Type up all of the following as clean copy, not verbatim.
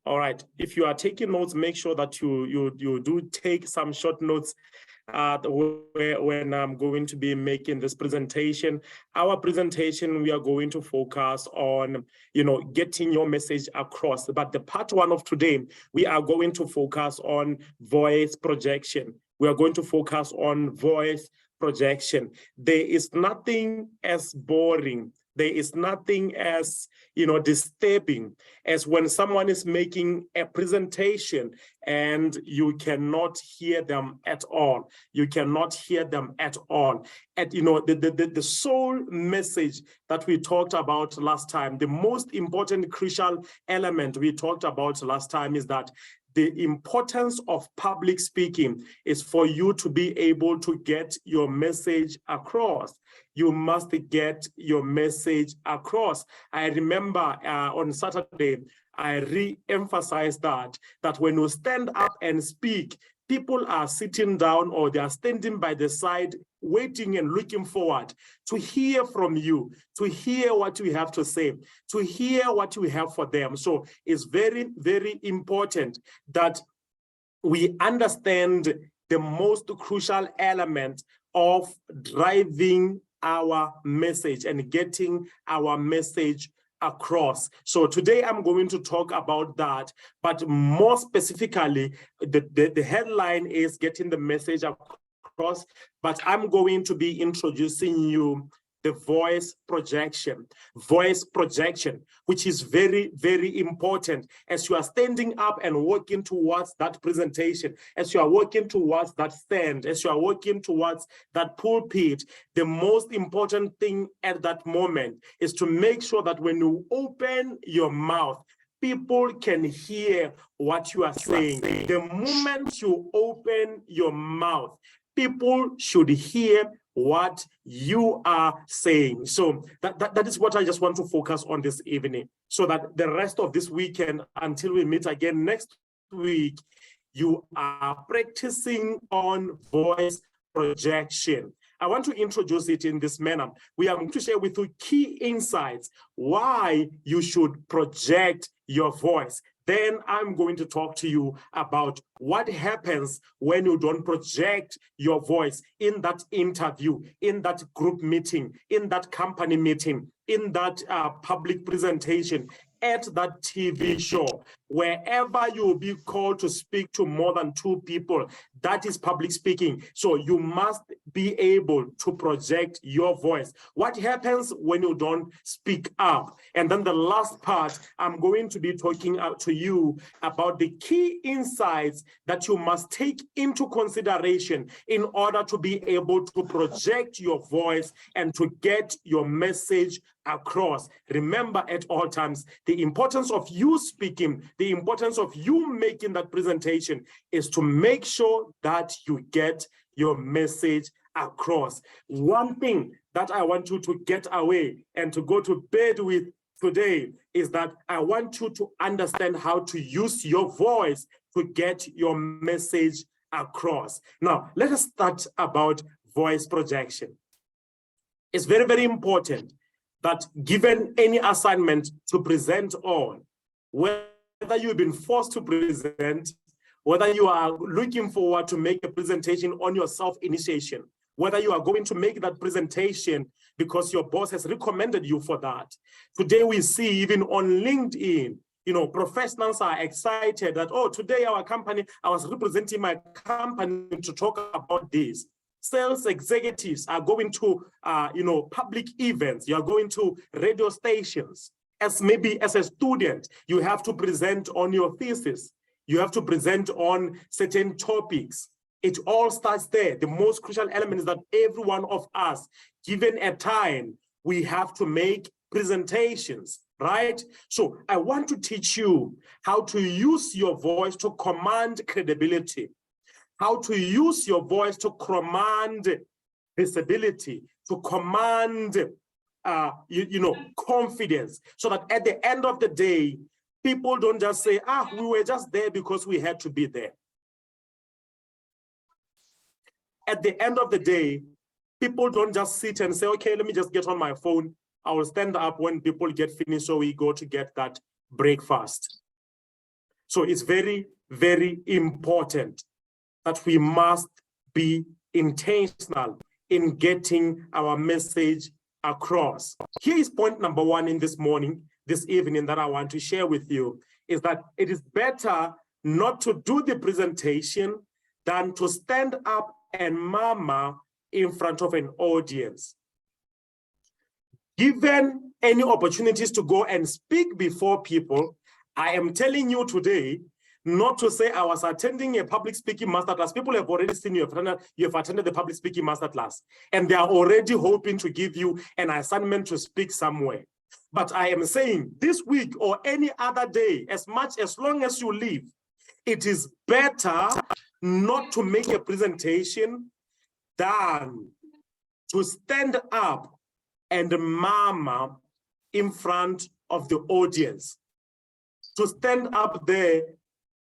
All right. If you are taking notes, make sure that you do take some short notes when I'm going to be making this presentation. Our presentation, we are going to focus on, getting your message across. But the part one of today, we are going to focus on voice projection. We are going to focus on voice projection. There is nothing as boring. There is nothing as, disturbing as when someone is making a presentation and you cannot hear them at all. You cannot hear them at all. And, the sole message that we talked about last time, the most important crucial element we talked about last time is that the importance of public speaking is for you to be able to get your message across. You must get your message across. I remember on Saturday, I re-emphasized that when you stand up and speak, people are sitting down or they are standing by the side, waiting and looking forward to hear from you, to hear what you have to say, to hear what you have for them. So it's very, very important that we understand the most crucial element of driving our message and getting our message across. So today I'm going to talk about that, but more specifically, the headline is getting the message across, but I'm going to be introducing you the voice projection, which is very, very important as you are standing up and working towards that presentation, as you are working towards that stand, as you are working towards that pulpit. The most important thing at that moment is to make sure that when you open your mouth, people can hear what you are saying. The moment you open your mouth, people should hear what you are saying. So that is what I just want to focus on this evening, so that the rest of this weekend, until we meet again next week, you are practicing on voice projection. I want to introduce it in this manner. We are going to share with you key insights why you should project your voice. Then I'm going to talk to you about what happens when you don't project your voice in that interview, in that group meeting, in that company meeting, in that public presentation, at that TV show. Wherever you will be called to speak to more than 2 people, that is public speaking. So you must be able to project your voice. What happens when you don't speak up? And then the last part, I'm going to be talking out to you about the key insights that you must take into consideration in order to be able to project your voice and to get your message across. Remember at all times, the importance of you speaking, the importance of you making that presentation is to make sure that you get your message across. One thing that I want you to get away and to go to bed with today is that I want you to understand how to use your voice to get your message across. Now, let us start about voice projection. It's very, very important that given any assignment to present on, whether you've been forced to present, whether you are looking forward to make a presentation on your self-initiation, whether you are going to make that presentation because your boss has recommended you for that. Today we see even on LinkedIn, professionals are excited that, oh, today I was representing my company to talk about this. Sales executives are going to, public events. You are going to radio stations. Maybe as a student, you have to present on your thesis. You have to present on certain topics. It all starts there. The most crucial element is that every one of us, given a time, we have to make presentations, right? So I want to teach you how to use your voice to command credibility, how to use your voice to command visibility, to command, confidence, so that at the end of the day, people don't just say, we were just there because we had to be there. At the end of the day, people don't just sit and say, okay, let me just get on my phone. I will stand up when people get finished so we go to get that breakfast. So it's very, very important that we must be intentional in getting our message across. Here is point number one in this evening that I want to share with you, is that it is better not to do the presentation than to stand up and murmur in front of an audience. Given any opportunities to go and speak before people, I am telling you today not to say I was attending a public speaking masterclass. People have already seen you have attended the public speaking masterclass, and they are already hoping to give you an assignment to speak somewhere. But I am saying this week or any other day, as long as you live, it is better not to make a presentation than to stand up and murmur in front of the audience. To stand up there,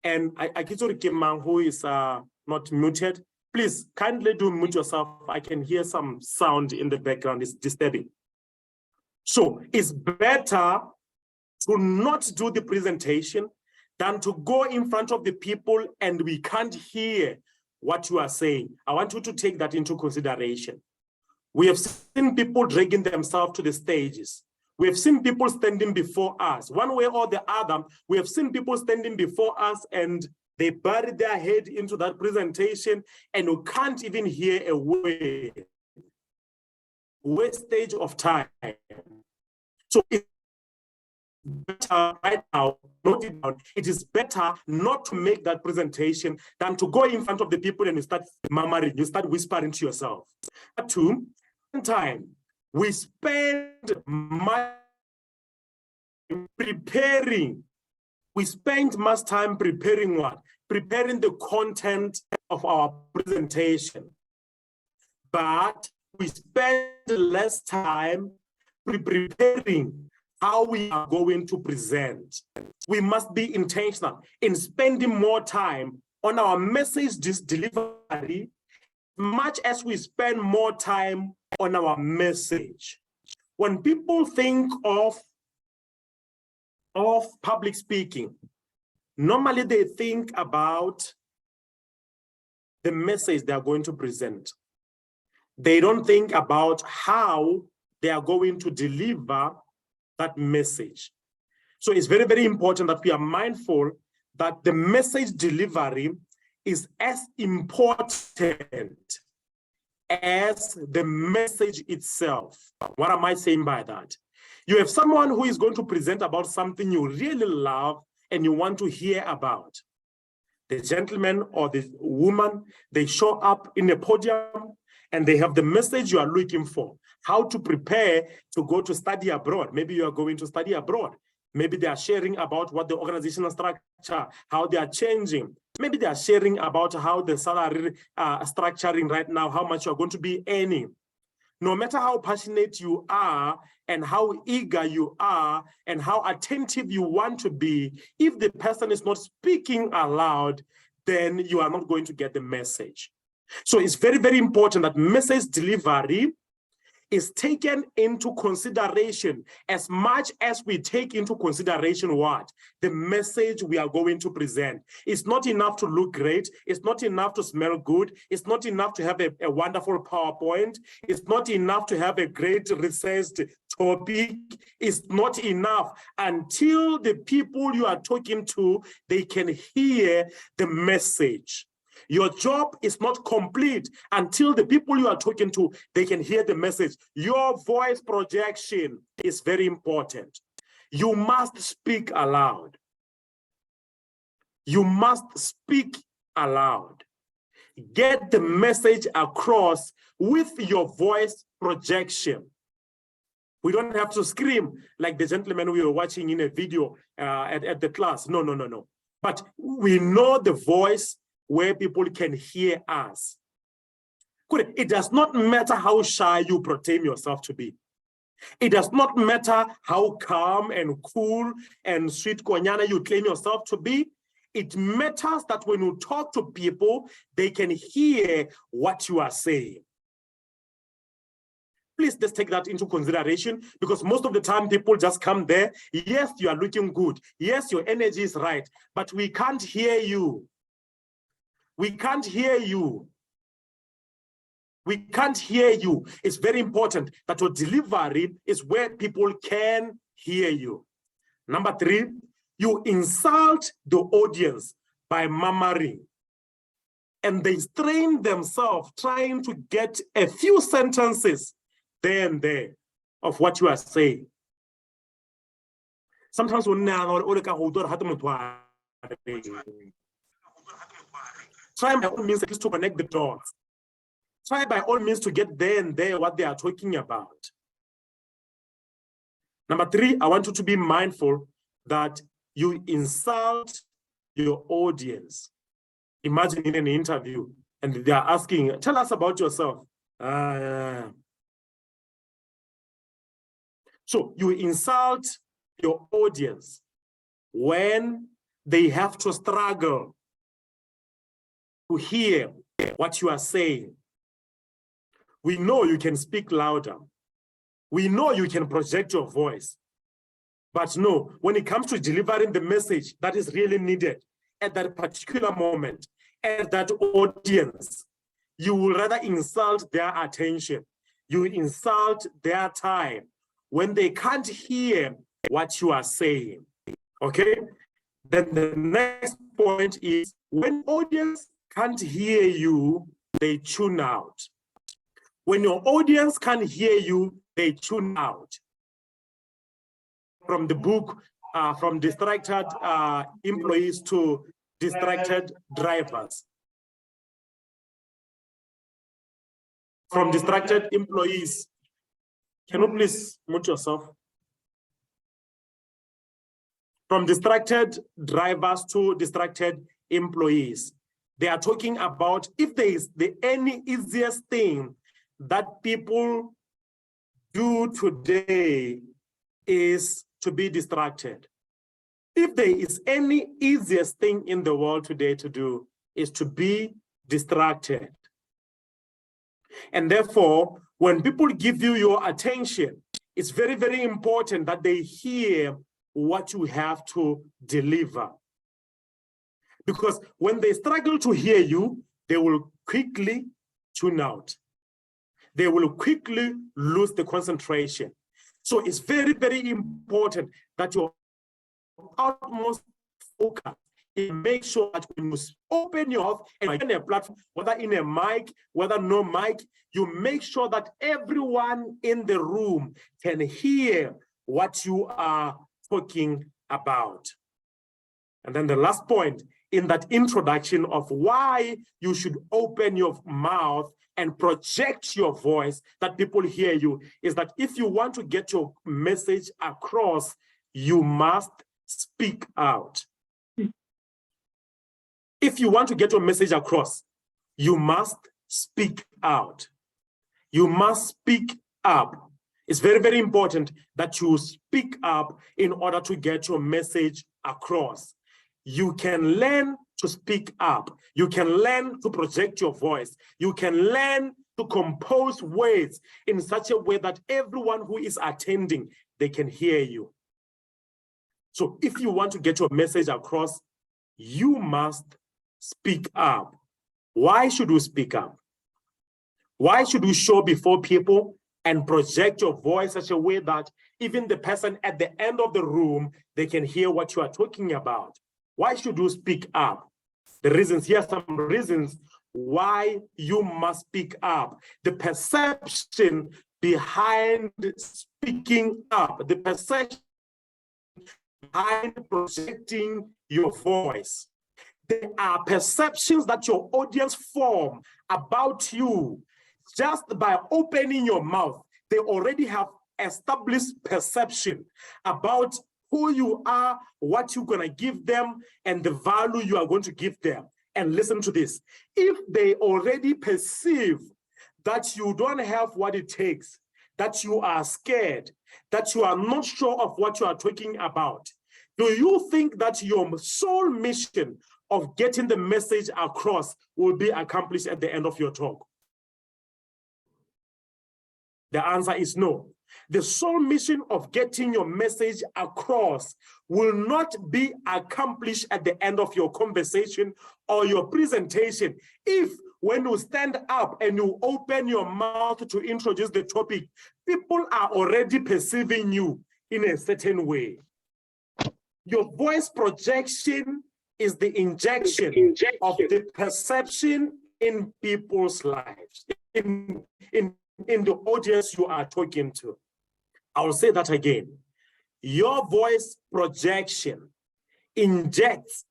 and Akito Kimang, who is not muted, please kindly do mute yourself. I can hear some sound in the background, it's disturbing. So it's better to not do the presentation than to go in front of the people and we can't hear what you are saying. I want you to take that into consideration. We have seen people dragging themselves to the stages. We have seen people standing before us. One way or the other, we have seen people standing before us and they bury their head into that presentation and we can't even hear a word. Wastage of time. So it's better right now, note it down, it is better not to make that presentation than to go in front of the people and you start murmuring, you start whispering to yourself. Two, time, we spend much preparing. We spend much time preparing what? Preparing the content of our presentation. But we spend less time preparing how we are going to present. We must be intentional in spending more time on our message delivery, much as we spend more time on our message. When people think of public speaking, normally they think about the message they are going to present. They don't think about how they are going to deliver that message. So it's very, very important that we are mindful that the message delivery is as important as the message itself. What am I saying by that? You have someone who is going to present about something you really love and you want to hear about. The gentleman or the woman, they show up in a podium and they have the message you are looking for. How to prepare to go to study abroad. Maybe you are going to study abroad. Maybe they are sharing about what the organizational structure, how they are changing. Maybe they are sharing about how the salary structuring right now, how much you're going to be earning. No matter how passionate you are and how eager you are and how attentive you want to be, if the person is not speaking aloud, then you are not going to get the message. So it's very, very important that message delivery is taken into consideration as much as we take into consideration what? The message we are going to present. It's not enough to look great. It's not enough to smell good. It's not enough to have a wonderful PowerPoint. It's not enough to have a great researched topic. It's not enough until the people you are talking to, they can hear the message. Your job is not complete until the people you are talking to, they can hear the message. Your voice projection is very important. You must speak aloud. You must speak aloud. Get the message across with your voice projection. We don't have to scream like the gentleman we were watching in a video at the class. No, no, no, no. But we know the voice where people can hear us. It does not matter how shy you proclaim yourself to be. It does not matter how calm and cool and sweet konyana you claim yourself to be. It matters that when you talk to people, they can hear what you are saying. Please just take that into consideration, because most of the time people just come there. Yes, you are looking good. Yes, your energy is right, but we can't hear you. We can't hear you. We can't hear you. It's very important that your delivery is where people can hear you. Number 3, you insult the audience by murmuring. And they strain themselves trying to get a few sentences there and there of what you are saying. Sometimes try by all means to connect the dots. Try by all means to get there and there what they are talking about. Number 3, I want you to be mindful that you insult your audience. Imagine in an interview and they are asking, tell us about yourself. So you insult your audience when they have to struggle to hear what you are saying. We know you can speak louder. We know you can project your voice. But no, when it comes to delivering the message that is really needed at that particular moment, at that audience, you will rather insult their attention. You insult their time when they can't hear what you are saying, okay? Then the next point is when audience can't hear you, they tune out. When your audience can't hear you, they tune out. From the book, from distracted employees to distracted drivers. From distracted employees. Can you please mute yourself? From distracted drivers to distracted employees. They are talking about if there is any easiest thing that people do today is to be distracted. If there is any easiest thing in the world today to do is to be distracted. And therefore, when people give you your attention, it's very, very important that they hear what you have to deliver. Because when they struggle to hear you, they will quickly tune out. They will quickly lose the concentration. So it's very, very important that your utmost focus is make sure that when you open your mouth and in a platform, whether in a mic, whether no mic, you make sure that everyone in the room can hear what you are talking about. And then the last point in that introduction of why you should open your mouth and project your voice that people hear you is that if you want to get your message across, you must speak out. If you want to get your message across, you must speak out. You must speak up. It's very, very important that you speak up in order to get your message across. You can learn to speak up. You can learn to project your voice. You can learn to compose words in such a way that everyone who is attending, they can hear you. So if you want to get your message across, you must speak up. Why should you speak up? Why should you show before people and project your voice such a way that even the person at the end of the room, they can hear what you are talking about? Why should you speak up? The reasons, here are some reasons why you must speak up. The perception behind speaking up, the perception behind projecting your voice. There are perceptions that your audience form about you just by opening your mouth. They already have established perception about who you are, what you're going to give them, and the value you are going to give them. And listen to this. If they already perceive that you don't have what it takes, that you are scared, that you are not sure of what you are talking about, do you think that your sole mission of getting the message across will be accomplished at the end of your talk? The answer is no. The sole mission of getting your message across will not be accomplished at the end of your conversation or your presentation if, when you stand up and you open your mouth to introduce the topic, people are already perceiving you in a certain way. Your voice projection is the injection of the perception in people's lives, in the audience you are talking to. I'll say that again. Your voice projection injects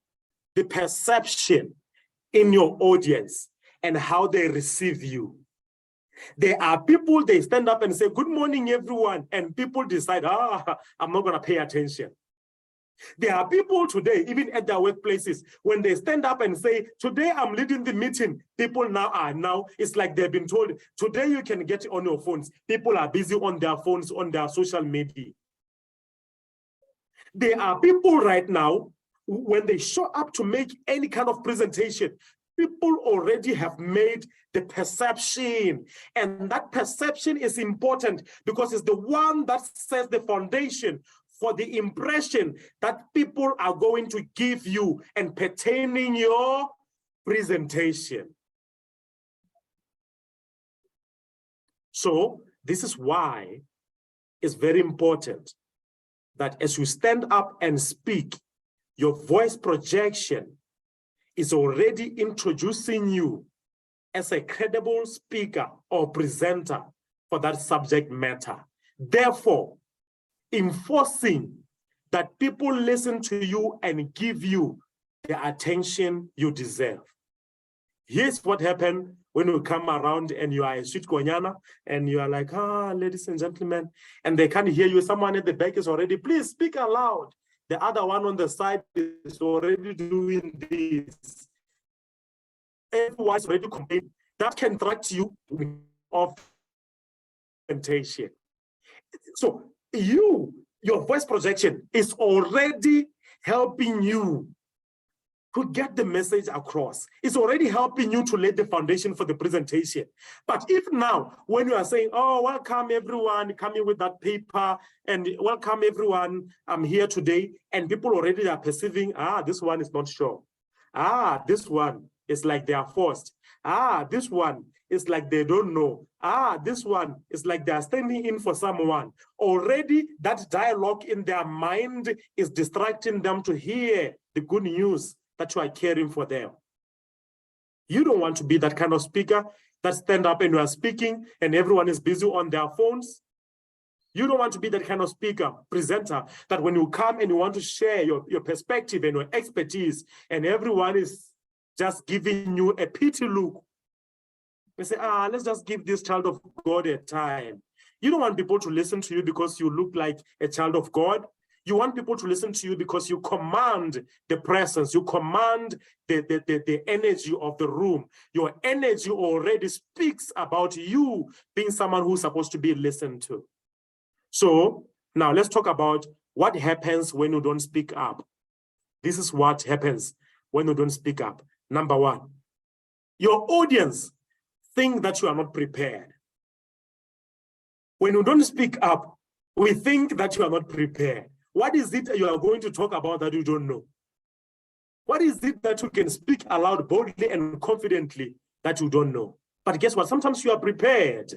the perception in your audience and how they receive you. There are people, they stand up and say, "Good morning, everyone," and people decide, I'm not gonna pay attention. There are people today, even at their workplaces, when they stand up and say, "Today I'm leading the meeting," people now, it's like they've been told, "Today you can get on your phones." People are busy on their phones, on their social media. There are people right now, when they show up to make any kind of presentation, people already have made the perception. And that perception is important because it's the one that sets the foundation for the impression that people are going to give you and pertaining your presentation. So this is why it's very important that as you stand up and speak, your voice projection is already introducing you as a credible speaker or presenter for that subject matter. Therefore, enforcing that people listen to you and give you the attention you deserve. Here's what happened when you come around and you are a sweet Konyana and you are like, ladies and gentlemen, and they can't hear you. Someone at the back is already, "Please speak aloud." The other one on the side is already doing this. Everyone's already complaining. That can attract you of presentation. So your voice projection is already helping you to get the message across. It's already helping you to lay the foundation for the presentation. But if now, when you are saying, "Oh, welcome everyone, coming with that paper, and welcome everyone, I'm here today," and people already are perceiving, this one is not sure. This one is like they are forced. This one is like they don't know. This one is like they are standing in for someone. Already that dialogue in their mind is distracting them to hear the good news that you are caring for them. You don't want to be that kind of speaker that stand up and you are speaking and everyone is busy on their phones. You don't want to be that kind of speaker, presenter, that when you come and you want to share your perspective and your expertise and everyone is just giving you a pity look. They say, let's just give this child of God a time. You don't want people to listen to you because you look like a child of God. You want people to listen to you because you command the presence, you command the energy of the room. Your energy already speaks about you being someone who's supposed to be listened to. So now let's talk about what happens when you don't speak up. This is what happens when you don't speak up. Number one, your audience think that you are not prepared. When you don't speak up, we think that you are not prepared. What is it you are going to talk about that you don't know? What is it that you can speak aloud boldly and confidently that you don't know? But guess what? Sometimes you are prepared,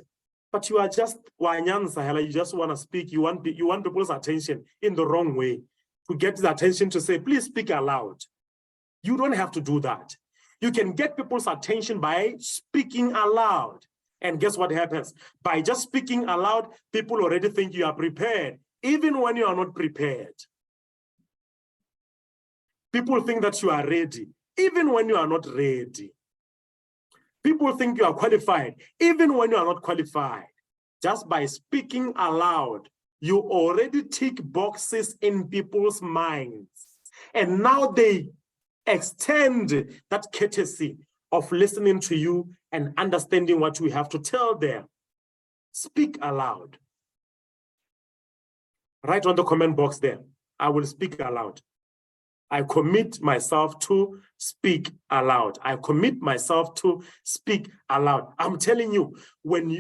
but you are just you just want to speak. You want people's attention in the wrong way, to get the attention to say, "Please speak aloud." You don't have to do that. You can get people's attention by speaking aloud. And guess what happens? By just speaking aloud, people already think you are prepared, even when you are not prepared. People think that you are ready, even when you are not ready. People think you are qualified, even when you are not qualified. Just by speaking aloud, you already tick boxes in people's minds. And now they extend that courtesy of listening to you and understanding what we have to tell them. Speak aloud. Write on the comment box there, "I will speak aloud." I commit myself to speak aloud. I commit myself to speak aloud. I'm telling you, when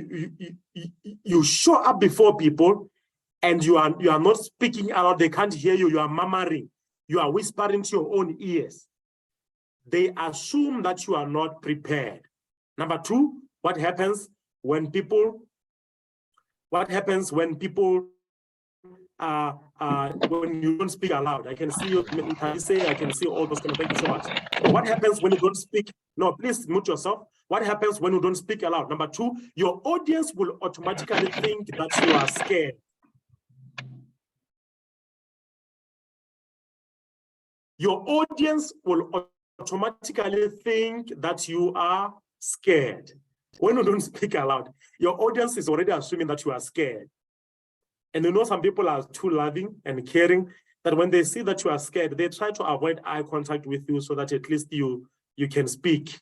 you show up before people and you are not speaking aloud, they can't hear you, you are murmuring, you are whispering to your own ears, they assume that you are not prepared. Number two, what happens when people when you don't speak aloud? I can see you, I can see all those kind of, thank you so much. What happens when you don't speak? No, please mute yourself. What happens when you don't speak aloud? Number two, your audience will automatically think that you are scared. Your audience will automatically think that you are scared. When you don't speak aloud, your audience is already assuming that you are scared. And you know, some people are too loving and caring that when they see that you are scared, they try to avoid eye contact with you so that at least you can speak.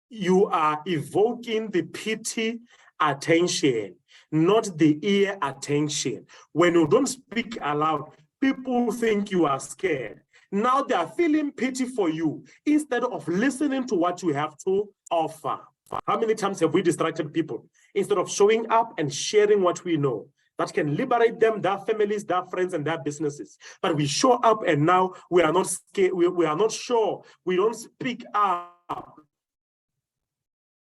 You are evoking the pity attention, not the ear attention. When you don't speak aloud, people think you are scared. Now they are feeling pity for you instead of listening to what you have to offer. How many times have we distracted people instead of showing up and sharing what we know that can liberate them, their families, their friends, and their businesses? But we show up and now we are not scared, we are not sure, we don't speak up.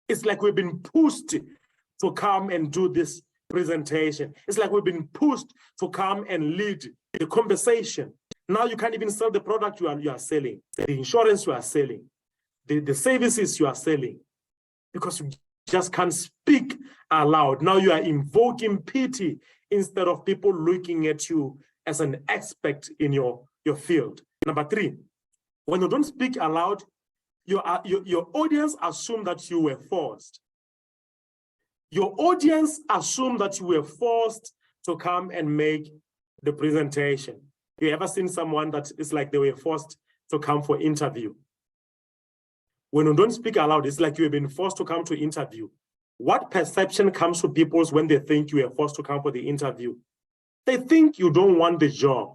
It's like we've been pushed to come and do this presentation. It's like we've been pushed to come and lead the conversation. Now you can't even sell the product you are selling, the insurance you are selling, the services you are selling, because you just can't speak aloud. Now you are invoking pity instead of people looking at you as an expert in your field. Number three, when you don't speak aloud, your audience assume that you were forced. Your audience assume that you were forced to come and make the presentation. You ever seen someone that is like they were forced to come for interview? When you don't speak aloud, it's like you have been forced to come to interview. What perception comes to people when they think you are forced to come for the interview? They think you don't want the job.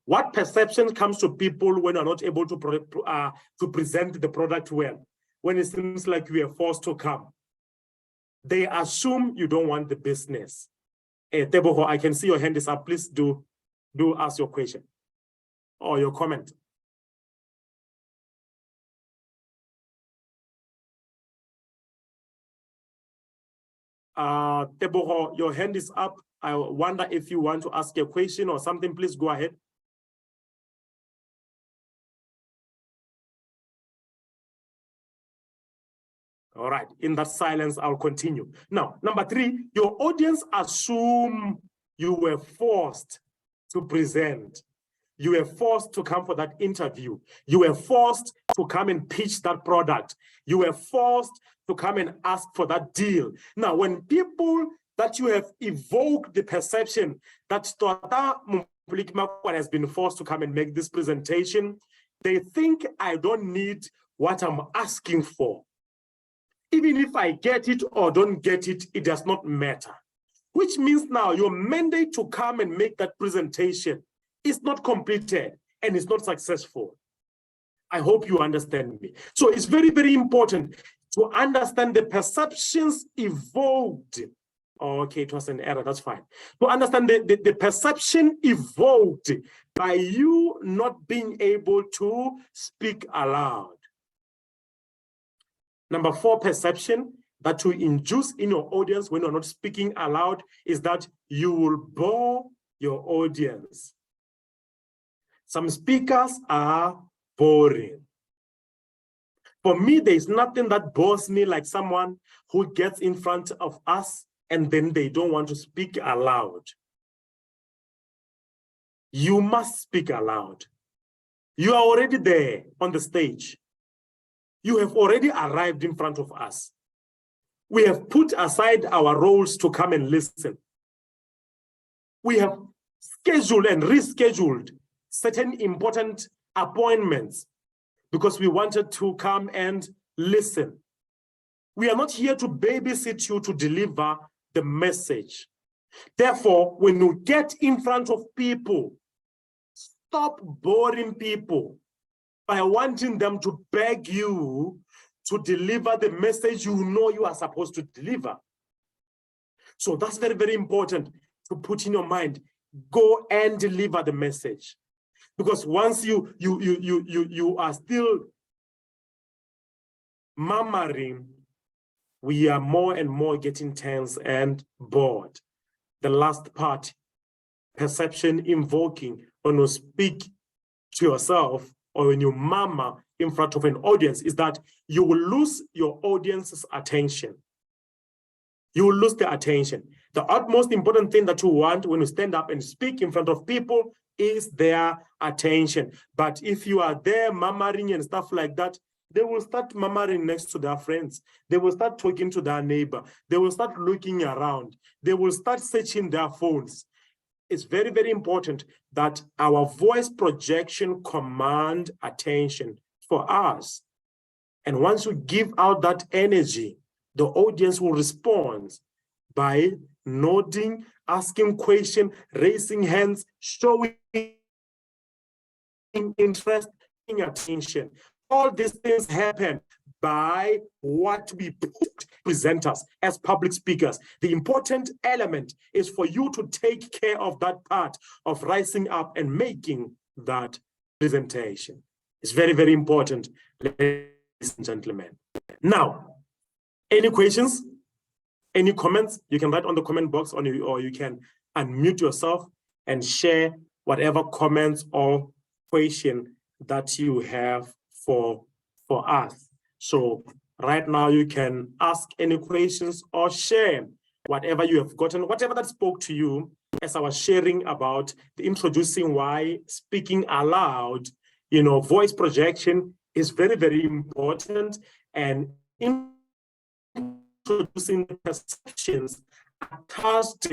What perception comes to people when you're not able to present the product well? When it seems like you are forced to come, they assume you don't want the business. Teboho, I can see your hand is up. Please do ask your question or your comment. Teboho, your hand is up. I wonder if you want to ask a question or something, please go ahead. All right, in that silence, I'll continue. Now, number three, your audience assume you were forced to present. You were forced to come for that interview. You were forced to come and pitch that product. You were forced to come and ask for that deal. Now, when people that you have evoked the perception that Mompoloki Makwana has been forced to come and make this presentation, they think I don't need what I'm asking for. Even if I get it or don't get it, it does not matter. Which means now your mandate to come and make that presentation is not completed and it's not successful. I hope you understand me. So it's very, very important to understand the perceptions evoked. Oh, okay, it was an error, that's fine. To understand the perception evoked by you not being able to speak aloud. Number four perception that you induce in your audience when you're not speaking aloud is that you will bore your audience. Some speakers are boring. For me, there's nothing that bores me like someone who gets in front of us and then they don't want to speak aloud. You must speak aloud. You are already there on the stage. You have already arrived in front of us. We have put aside our roles to come and listen. We have scheduled and rescheduled certain important appointments because we wanted to come and listen. We are not here to babysit you to deliver the message. Therefore, when you get in front of people, stop boring people by wanting them to beg you to deliver the message you know you are supposed to deliver. So that's very, very important to put in your mind. Go and deliver the message. Because once you are still murmuring, we are more and more getting tense and bored. The last part, perception invoking, when you speak to yourself or when you murmur in front of an audience, is that you will lose your audience's attention. You will lose their attention. The utmost important thing that you want when you stand up and speak in front of people is their attention. But if you are there murmuring and stuff like that, they will start murmuring next to their friends. They will start talking to their neighbor. They will start looking around. They will start searching their phones. It's very, very important that our voice projection command attention for us. And once you give out that energy, the audience will respond by nodding, asking questions, raising hands, showing interest, paying attention. All these things happen by what we present us as public speakers. The important element is for you to take care of that part of rising up and making that presentation. It's very, very important, ladies and gentlemen. Now, any questions? Any comments? You can write on the comment box or you can unmute yourself and share whatever comments or question that you have for us. So right now you can ask any questions or share whatever you have gotten, whatever that spoke to you as I was sharing about the introducing why speaking aloud, voice projection is very, very important, and introducing perceptions attached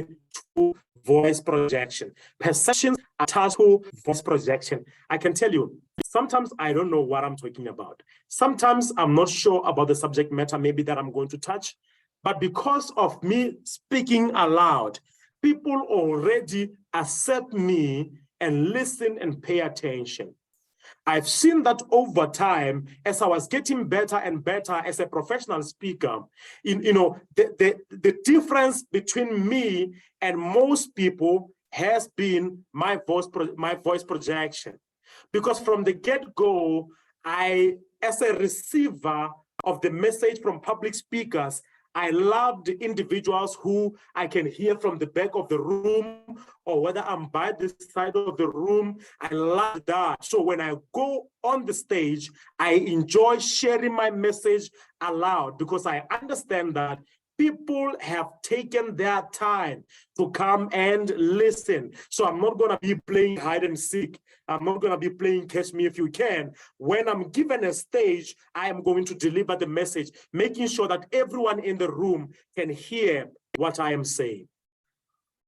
to voice projection. Perceptions attached to voice projection. I can tell you, sometimes I don't know what I'm talking about. Sometimes I'm not sure about the subject matter maybe that I'm going to touch, but because of me speaking aloud, people already accept me and listen and pay attention. I've seen that over time, as I was getting better and better as a professional speaker, the difference between me and most people has been my voice projection. Because from the get-go, as a receiver of the message from public speakers, I love the individuals who I can hear from the back of the room, or whether I'm by this side of the room. I love that. So when I go on the stage, I enjoy sharing my message aloud, because I understand that people have taken their time to come and listen. So I'm not going to be playing hide and seek. I'm not going to be playing catch me if you can. When I'm given a stage, I am going to deliver the message, making sure that everyone in the room can hear what I am saying.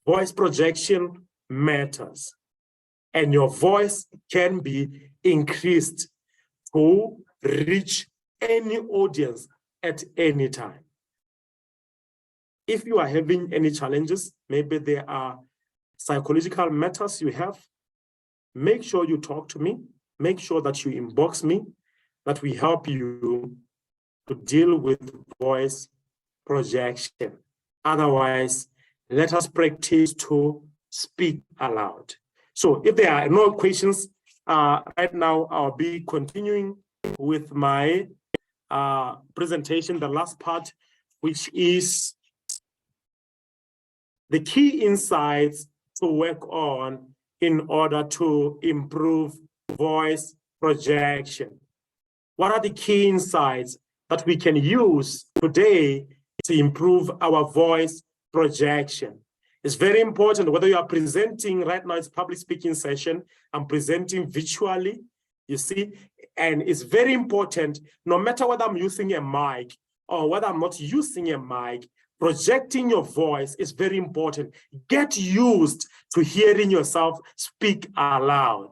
Voice projection matters, and your voice can be increased to reach any audience at any time. If you are having any challenges, maybe there are psychological matters you have, make sure you talk to me, make sure that you inbox me, that we help you to deal with voice projection. Otherwise, let us practice to speak aloud. So if there are no questions, right now I'll be continuing with my presentation, the last part, which is the key insights to work on in order to improve voice projection. What are the key insights that we can use today to improve our voice projection? It's very important whether you are presenting right now, it's public speaking session, I'm presenting virtually, you see, and it's very important, no matter whether I'm using a mic or whether I'm not using a mic, projecting your voice is very important. Get used to hearing yourself speak aloud.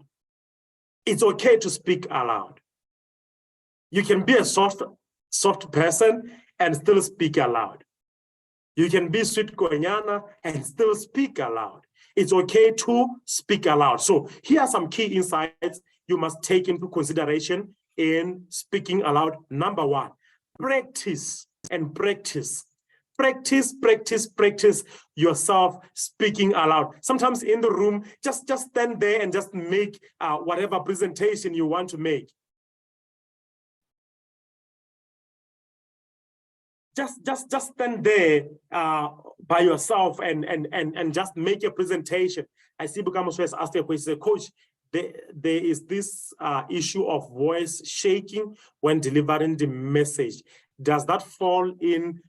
It's okay to speak aloud. You can be a soft person and still speak aloud. You can be sweet Koreana and still speak aloud. It's okay to speak aloud. So here are some key insights you must take into consideration in speaking aloud. Number one, practice and practice. Practice yourself speaking aloud. Sometimes in the room, just stand there and just make whatever presentation you want to make. Just stand there by yourself and just make a presentation. I see Bukamos has asked a question, Coach, there is this issue of voice shaking when delivering the message. Does that fall in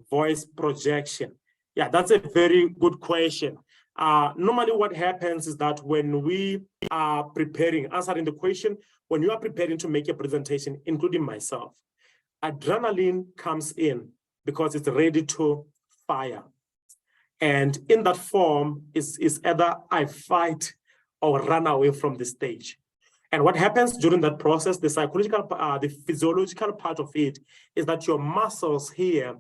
voice projection? Yeah, that's a very good question. Normally what happens is that when we are answering the question, when you are preparing to make a presentation, including myself, adrenaline comes in because it's ready to fire. And in that form is either I fight or run away from the stage. And what happens during that process, the psychological, the physiological part of it is that your muscles here,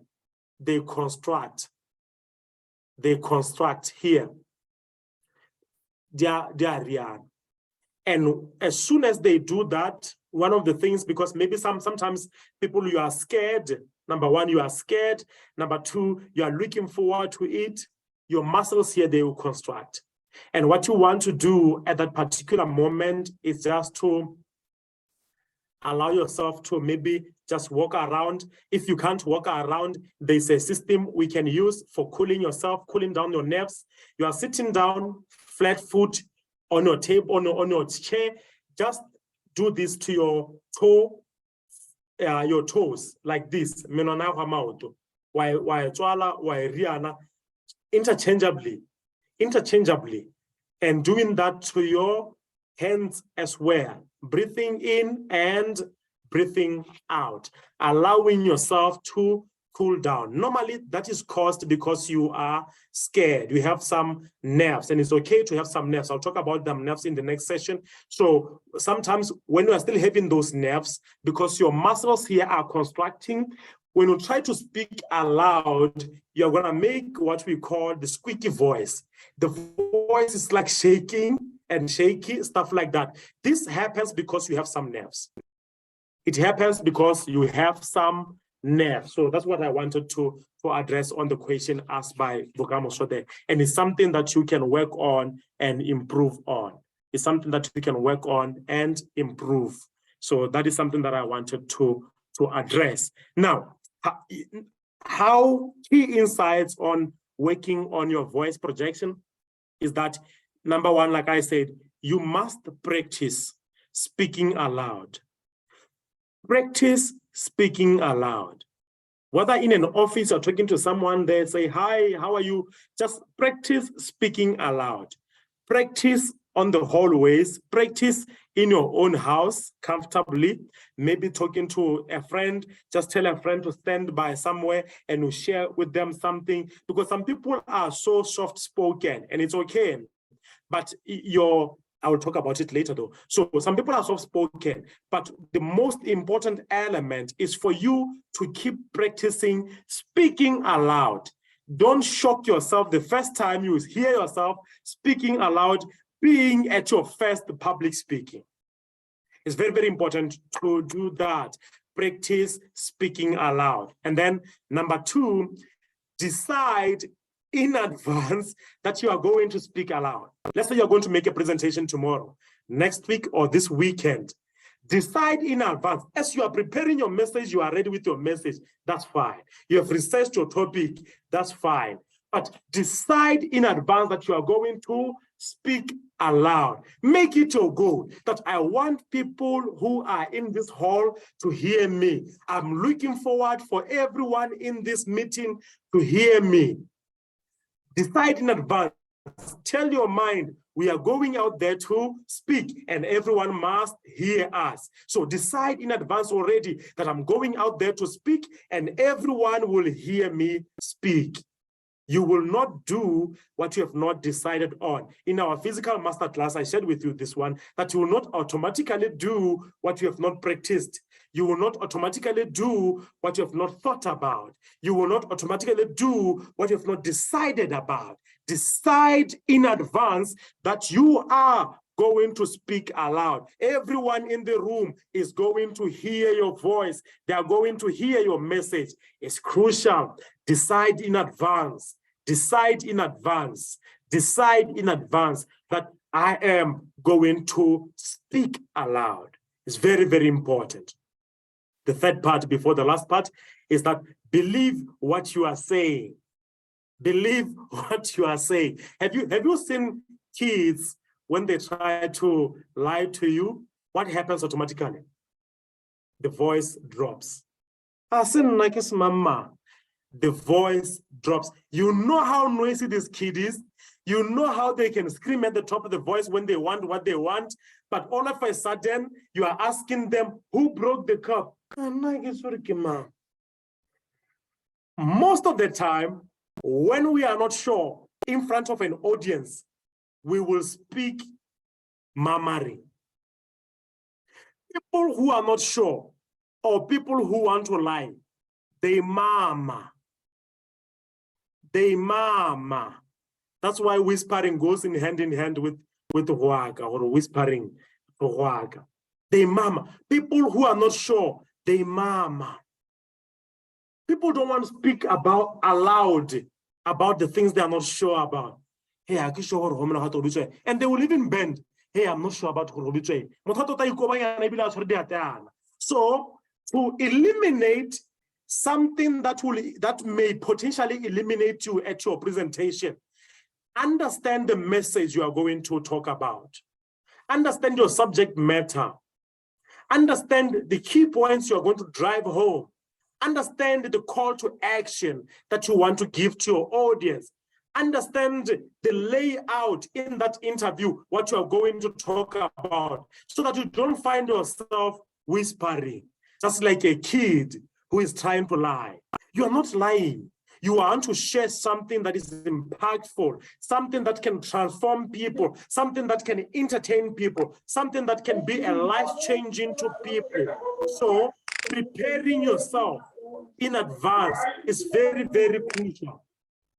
they construct here. They are real. And as soon as they do that, one of the things, because maybe sometimes people, you are scared. Number one, you are scared. Number two, you are looking forward to it. Your muscles here, they will construct. And what you want to do at that particular moment is just to allow yourself to maybe just walk around. If you can't walk around, there's a system we can use for cooling yourself, cooling down your nerves. You are sitting down, flat foot on your table, on your chair. Just do this to your toes, like this. Interchangeably. And doing that to your hands as well. Breathing in and breathing out, allowing yourself to cool down. Normally, that is caused because you are scared. You have some nerves, and it's okay to have some nerves. I'll talk about them nerves in the next session. So sometimes when you are still having those nerves, because your muscles here are constructing, when you try to speak aloud, you're going to make what we call the squeaky voice. The voice is like shaking and shaky, stuff like that. This happens because you have some nerves. It happens because you have some nerves. So that's what I wanted to address on the question asked by Bogamo Shode. And it's something that you can work on and improve on. It's something that you can work on and improve. So that is something that I wanted to address. Now, how key insights on working on your voice projection is that, number one, like I said, you must practice speaking aloud. Practice speaking aloud. Whether in an office or talking to someone there, say, hi, how are you? Just practice speaking aloud. Practice on the hallways, practice in your own house comfortably, maybe talking to a friend, just tell a friend to stand by somewhere and you share with them something, because some people are so soft-spoken and it's okay, but I will talk about it later though. So some people are soft-spoken, but the most important element is for you to keep practicing speaking aloud. Don't shock yourself the first time you hear yourself speaking aloud, being at your first public speaking. It's very, very important to do that. Practice speaking aloud. And then number two, decide in advance that you are going to speak aloud. Let's say you're going to make a presentation tomorrow, next week, or this weekend. Decide in advance. As you are preparing your message, you are ready with your message, that's fine. You have researched your topic, that's fine. But decide in advance that you are going to speak aloud. Make it your goal that I want people who are in this hall to hear me. I'm looking forward for everyone in this meeting to hear me. Decide in advance. Tell your mind, we are going out there to speak and everyone must hear us. So decide in advance already that I'm going out there to speak and everyone will hear me speak. You will not do what you have not decided on. In our physical masterclass, I shared with you this one, that you will not automatically do what you have not practiced. You will not automatically do what you have not thought about. You will not automatically do what you have not decided about. Decide in advance that you are going to speak aloud. Everyone in the room is going to hear your voice. They are going to hear your message. It's crucial. Decide in advance. Decide in advance. Decide in advance that I am going to speak aloud. It's very, very important. The third part before the last part is that believe what you are saying. Believe what you are saying. Have you seen kids when they try to lie to you? What happens automatically? The voice drops. The voice drops. You know how noisy this kid is. You know how they can scream at the top of the voice when they want what they want. But all of a sudden, you are asking them, who broke the cup? Most of the time, when we are not sure in front of an audience, we will speak murmuring. People who are not sure or people who want to lie, they murmur. They murmur. That's why whispering goes in hand with huaga, or whispering huaga. They murmur. People who are not sure, they murmur. People don't want to speak about aloud about the things they are not sure about. Hey, I'm not sure how and they will even bend. Hey, I'm not sure about So to eliminate something that may potentially eliminate you at your presentation, understand the message you are going to talk about. Understand your subject matter. Understand the key points you are going to drive home. Understand the call to action that you want to give to your audience. Understand the layout in that interview, what you are going to talk about, so that you don't find yourself whispering, just like a kid who is trying to lie. You are not lying. You want to share something that is impactful, something that can transform people, something that can entertain people, something that can be a life-changing to people. So preparing yourself in advance is very, very crucial.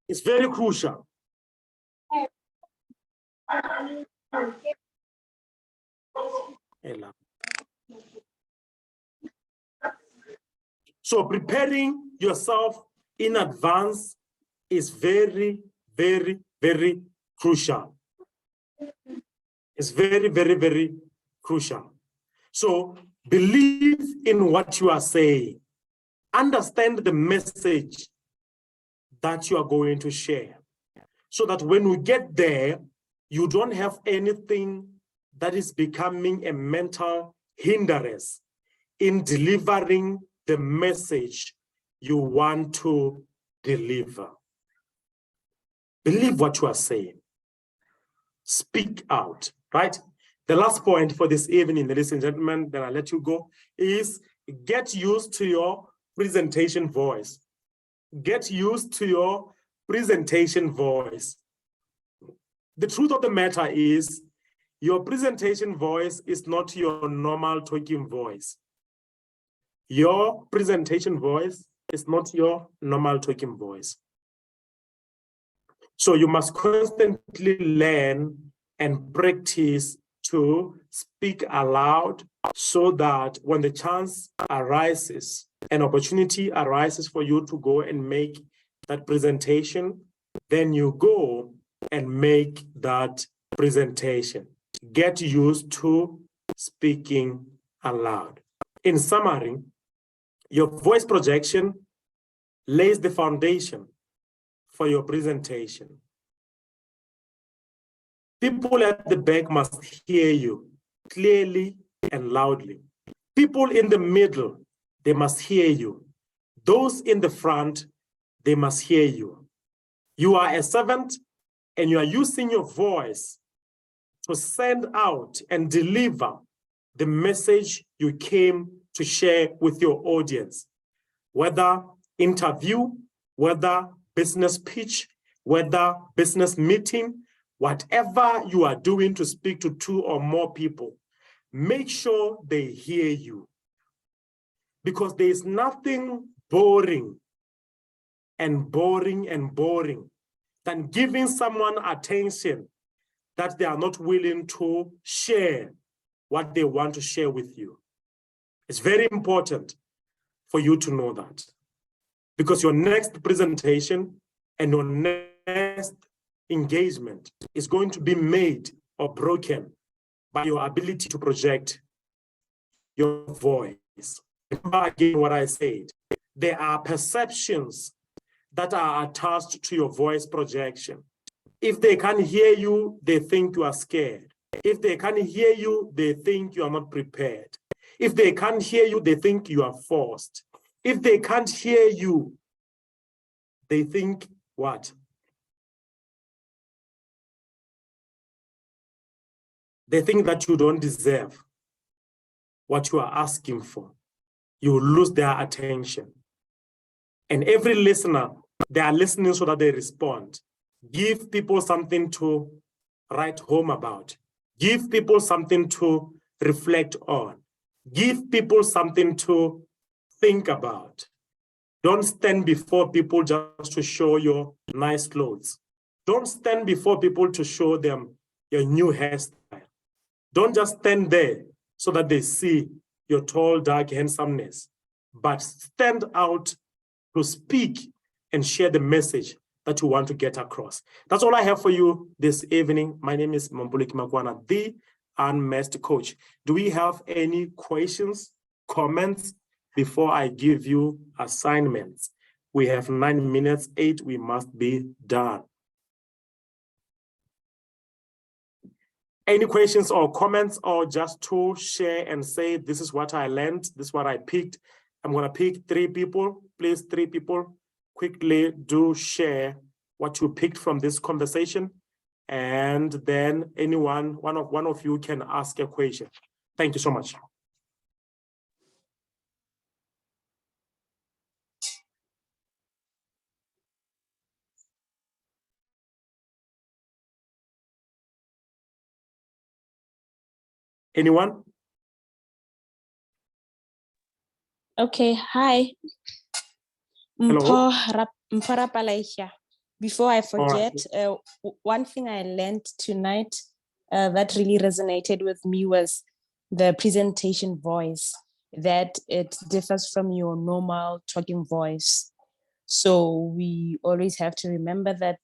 It's very crucial. So preparing yourself in advance is very, very, very crucial. It's very, very, very crucial. So believe in what you are saying. Understand the message that you are going to share, so that when we get there, you don't have anything that is becoming a mental hindrance in delivering the message you want to deliver. Believe what you are saying. Speak out, right? The last point for this evening, ladies and gentlemen, then I'll let you go, is get used to your presentation voice. Get used to your presentation voice. The truth of the matter is, your presentation voice is not your normal talking voice. Your presentation voice is not your normal talking voice. So you must constantly learn and practice to speak aloud, so that when the chance arises, an opportunity arises for you to go and make that presentation, then you go and make that presentation. Get used to speaking aloud. In summary, your voice projection lays the foundation for your presentation. People at the back must hear you clearly and loudly. People in the middle, they must hear you. Those in the front, they must hear you. You are a servant, and you are using your voice to send out and deliver the message you came to share with your audience. Whether interview, whether business pitch, whether business meeting, whatever you are doing to speak to 2 or more people, make sure they hear you. Because there is nothing boring and boring than giving someone attention that they are not willing to share what they want to share with you. It's very important for you to know that, because your next presentation and your next engagement is going to be made or broken by your ability to project your voice. Remember again what I said. There are perceptions that are attached to your voice projection. If they can't hear you, they think you are scared. If they can't hear you, they think you are not prepared. If they can't hear you, they think you are forced. If they can't hear you, they think what? They think that you don't deserve what you are asking for. You will lose their attention. And every listener, they are listening so that they respond. Give people something to write home about. Give people something to reflect on. Give people something to think about. Don't stand before people just to show your nice clothes. Don't stand before people to show them your new hairstyle. Don't just stand there so that they see your tall, dark handsomeness, but stand out to speak and share the message that you want to get across. That's all I have for you this evening. My name is Mompoloki Makwana, the Unmatched Coach. Do we have any questions, comments before I give you assignments? We have 9 minutes, 8, we must be done. Any questions or comments, or just to share and say, this is what I learned, this is what I picked. I'm gonna pick 3 people, please, 3 people. Quickly do share what you picked from this conversation. And then anyone, one of you can ask a question. Thank you so much. Anyone? Okay, hi. Hello. Before I forget, one thing I learned tonight that really resonated with me was the presentation voice, that it differs from your normal talking voice. So we always have to remember that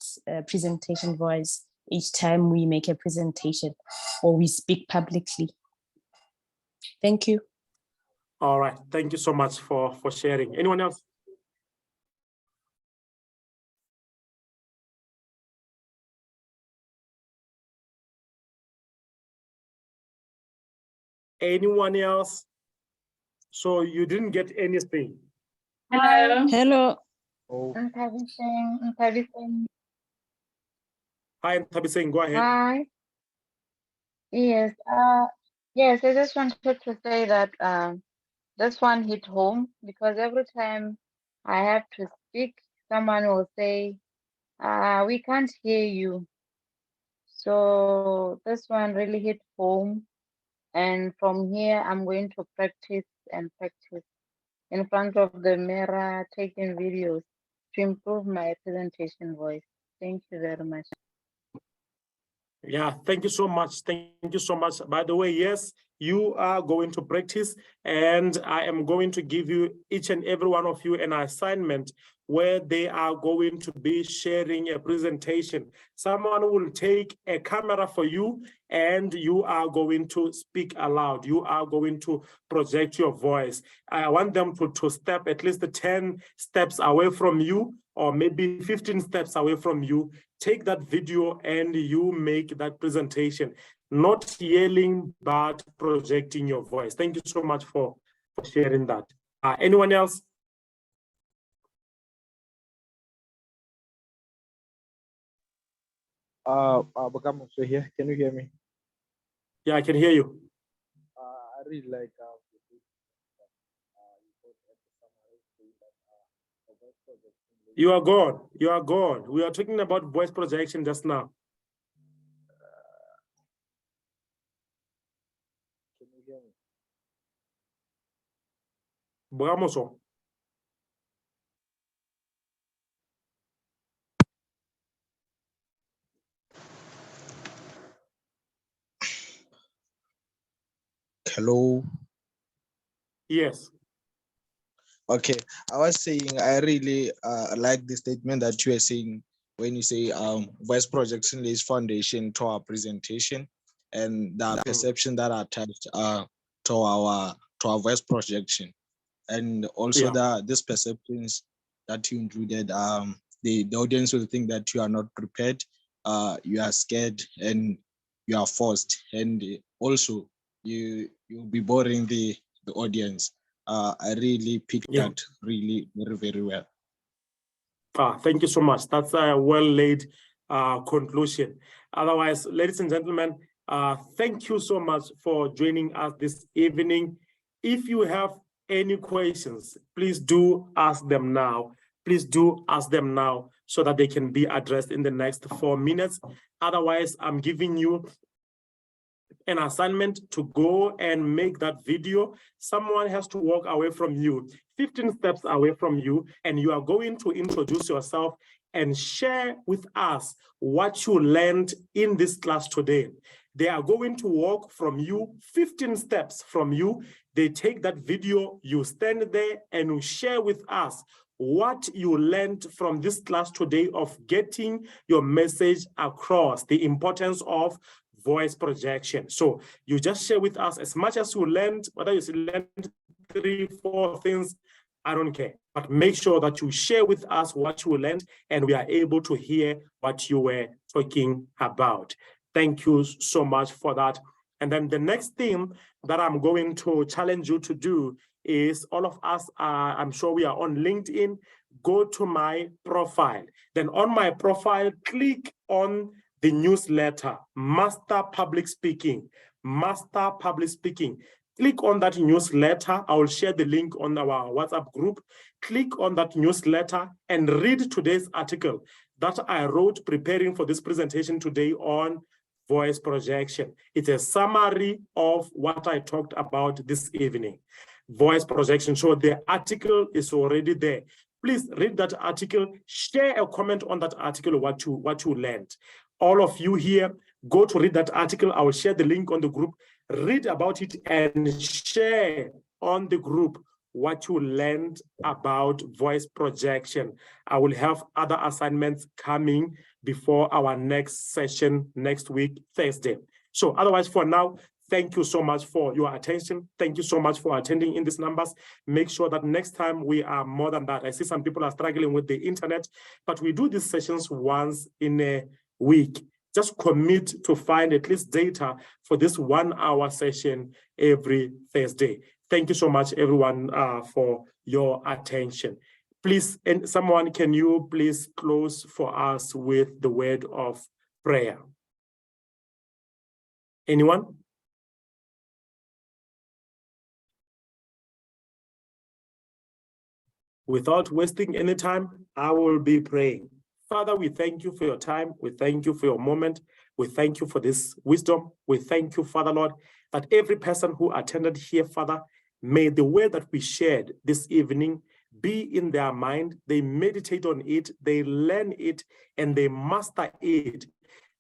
presentation voice each time we make a presentation or we speak publicly. Thank you. All right, thank you so much for sharing. Anyone else? Anyone else? So you didn't get anything. Hello. Hello. Oh. Hi, Tabiseng, go ahead. Hi. Yes. Yes, I just wanted to say that this one hit home because every time I have to speak, someone will say, we can't hear you. So this one really hit home. And from here, I'm going to practice and practice in front of the mirror, taking videos to improve my presentation voice. Thank you very much. Yeah, thank you so much. Thank you so much. By the way, yes, you are going to practice, and I am going to give you, each and every one of you, an assignment where they are going to be sharing a presentation. Someone will take a camera for you, and you are going to speak aloud. You are going to project your voice. I want them to step at least 10 steps away from you, or maybe 15 steps away from you. Take that video and you make that presentation, not yelling, but projecting your voice. Thank you so much for sharing that. Anyone else? Bakam also here. Can you hear me? Yeah, I can hear you. I really like you put at the summary saying that the voice projection You are gone. You are gone. We are talking about voice projection just now. Can you hear me? Bramoso. Hello. Yes. Okay. I was saying I really like the statement that you are saying when you say voice projection lays foundation to our presentation and the perception that are attached to our voice projection. And also these perceptions that you included, the audience will think that you are not prepared, you are scared, and you are forced, and also you'll be boring the audience. I really picked that really very, very well. Thank you so much. That's a well-laid conclusion. Otherwise, ladies and gentlemen, thank you so much for joining us this evening. If you have any questions, please do ask them now. Please do ask them now so that they can be addressed in the next 4 minutes. Otherwise, I'm giving you an assignment to go and make that video. Someone has to walk away from you, 15 steps away from you, and you are going to introduce yourself and share with us what you learned in this class today. They are going to walk from you, 15 steps from you. They take that video, you stand there and you share with us what you learned from this class today of getting your message across, the importance of voice projection. So you just share with us as much as you learned, whether you learned 3, 4 things, I don't care. But make sure that you share with us what you learned and we are able to hear what you were talking about. Thank you so much for that. And then the next thing that I'm going to challenge you to do is all of us, I'm sure we are on LinkedIn, go to my profile. Then on my profile, click on the newsletter, Master Public Speaking, Master Public Speaking. Click on that newsletter. I will share the link on our WhatsApp group. Click on that newsletter and read today's article that I wrote preparing for this presentation today on voice projection. It's a summary of what I talked about this evening, voice projection. So the article is already there. Please read that article, share a comment on that article, what you learned. All of you here, go to read that article. I will share the link on the group. Read about it and share on the group what you learned about voice projection. I will have other assignments coming before our next session next week, Thursday. So otherwise, for now, thank you so much for your attention. Thank you so much for attending in these numbers. Make sure that next time we are more than that. I see some people are struggling with the internet, but we do these sessions once in a week. Just commit to find at least data for this 1-hour session every Thursday. Thank you so much, everyone, for your attention. Please, and someone, can you please close for us with the word of prayer? Anyone? Without wasting any time, I will be praying. Father, we thank you for your time. We thank you for your moment. We thank you for this wisdom. We thank you, Father, Lord, that every person who attended here, Father, may the word that we shared this evening be in their mind. They meditate on it, they learn it, and they master it,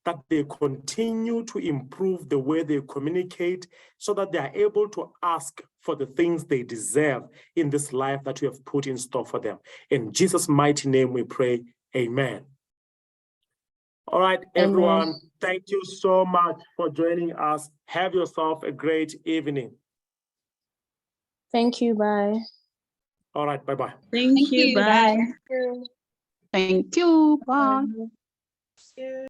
that they continue to improve the way they communicate so that they are able to ask for the things they deserve in this life that you have put in store for them. In Jesus' mighty name we pray, amen. All right, everyone, amen. Thank you so much for joining us. Have yourself a great evening. Thank you, bye. All right, bye-bye. Thank you, bye. Thank you. Thank you, bye.